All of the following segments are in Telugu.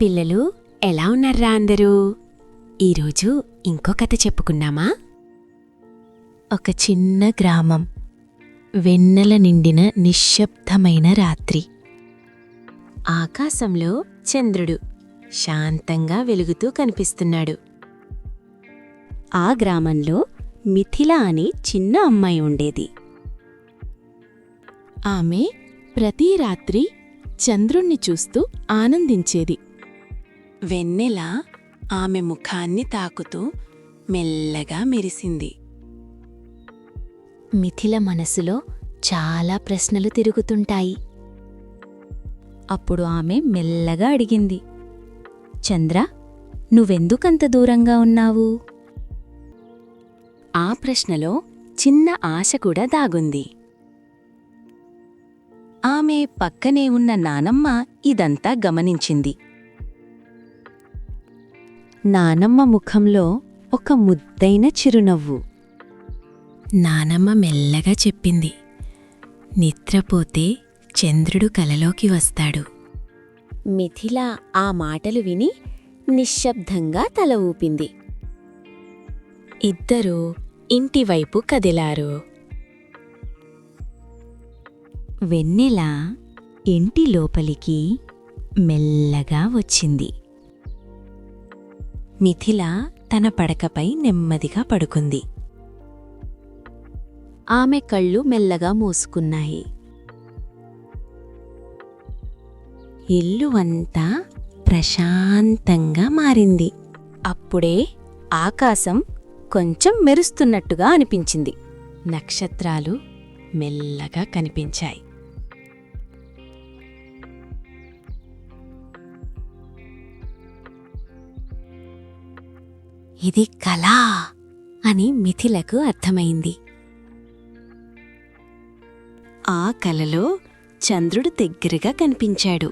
పిల్లలు ఎలా ఉన్నారా అందరూ? ఈరోజు ఇంకో కథ చెప్పుకున్నామా? ఒక చిన్న గ్రామం, వెన్నెల నిండిన నిశ్శబ్దమైన రాత్రి. ఆకాశంలో చంద్రుడు శాంతంగా వెలుగుతూ కనిపిస్తున్నాడు. ఆ గ్రామంలో మిథిల అనే చిన్న అమ్మాయి ఉండేది. ఆమె ప్రతి రాత్రి చంద్రుణ్ణి చూస్తూ ఆనందించేది. వెన్నెల ఆమె ముఖాన్ని తాకుతూ మెల్లగా మెరిసింది. మిథిల మనసులో చాలా ప్రశ్నలు తిరుగుతుంటాయి. అప్పుడు ఆమె మెల్లగా అడిగింది, చంద్ర, నువ్వెందుకంత దూరంగా ఉన్నావు? ఆ ప్రశ్నలో చిన్న ఆశ కూడా దాగుంది. ఆమె పక్కనే ఉన్న నానమ్మ ఇదంతా గమనించింది. నానమ్మ ముఖంలో ఒక ముద్దైన చిరునవ్వు. నానమ్మ మెల్లగా చెప్పింది, నిద్రపోతే చంద్రుడు కలలోకి వస్తాడు. మిథిల ఆ మాటలు విని నిశ్శబ్దంగా తల ఊపింది. ఇద్దరూ ఇంటివైపు కదిలారు. వెన్నెల ఇంటి లోపలికి మెల్లగా వచ్చింది. మిథిల తన పడకపై నెమ్మదిగా పడుకుంది. ఆమె కళ్ళు మెల్లగా మూసుకున్నాయి. ఇల్లు అంతా ప్రశాంతంగా మారింది. అప్పుడే ఆకాశం కొంచెం మెరుస్తున్నట్టుగా అనిపించింది. నక్షత్రాలు మెల్లగా కనిపించాయి. ఇది కళ అని మిథిలకు అర్థమైంది. ఆ కలలో చంద్రుడు దగ్గరగా కనిపించాడు.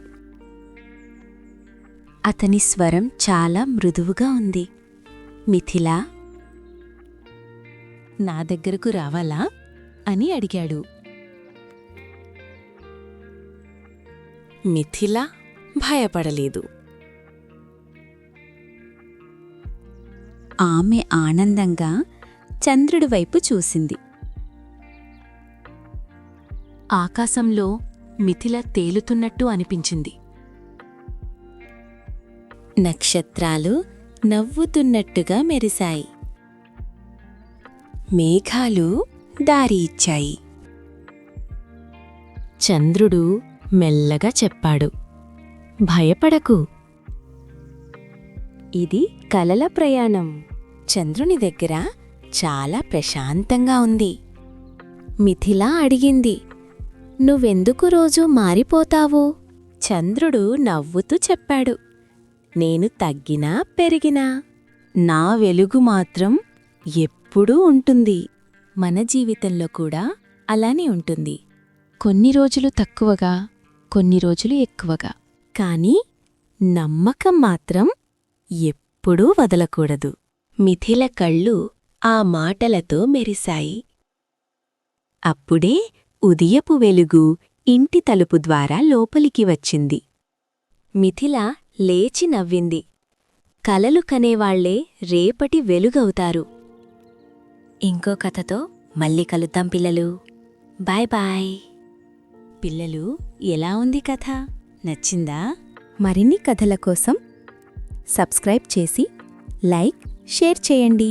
అతని స్వరం చాలా మృదువుగా ఉంది. మిథిల, నా దగ్గరకు రావాలా అని అడిగాడు. మిథిల భయపడలేదు. ఆమె ఆనందంగా చంద్రుడి వైపు చూసింది. ఆకాశంలో మిథిల తేలుతున్నట్టు అనిపించింది. నక్షత్రాలు నవ్వుతున్నట్టుగా మెరిశాయి. మేఘాలు దారి ఇచ్చాయి. చంద్రుడు మెల్లగా చెప్పాడు, భయపడకు. ఇది కలల ప్రయాణం. చంద్రుని దగ్గర చాలా ప్రశాంతంగా ఉంది. మిథిల అడిగింది, నువ్వెందుకు రోజూ మారిపోతావు? చంద్రుడు నవ్వుతూ చెప్పాడు, నేను తగ్గినా పెరిగినా నా వెలుగు మాత్రం ఎప్పుడూ ఉంటుంది. మన జీవితంలో కూడా అలానే ఉంటుంది. కొన్ని రోజులు తక్కువగా, కొన్ని రోజులు ఎక్కువగా. కాని నమ్మకం మాత్రం ఎప్పుడూ వదలకూడదు. మిథిల కళ్ళు ఆ మాటలతో మెరిశాయి. అప్పుడే ఉదయపు వెలుగు ఇంటి తలుపు ద్వారా లోపలికి వచ్చింది. మిథిల లేచి నవ్వింది. కలలు కనేవాళ్లే రేపటి వెలుగవుతారు. ఇంకో కథతో మళ్ళీ కలుద్దాం పిల్లలు. Bye bye. పిల్లలు, ఎలా ఉంది కథ? నచ్చిందా? మరిన్ని కథల కోసం సబ్స్క్రైబ్ చేసి లైక్, షేర్ చేయండి.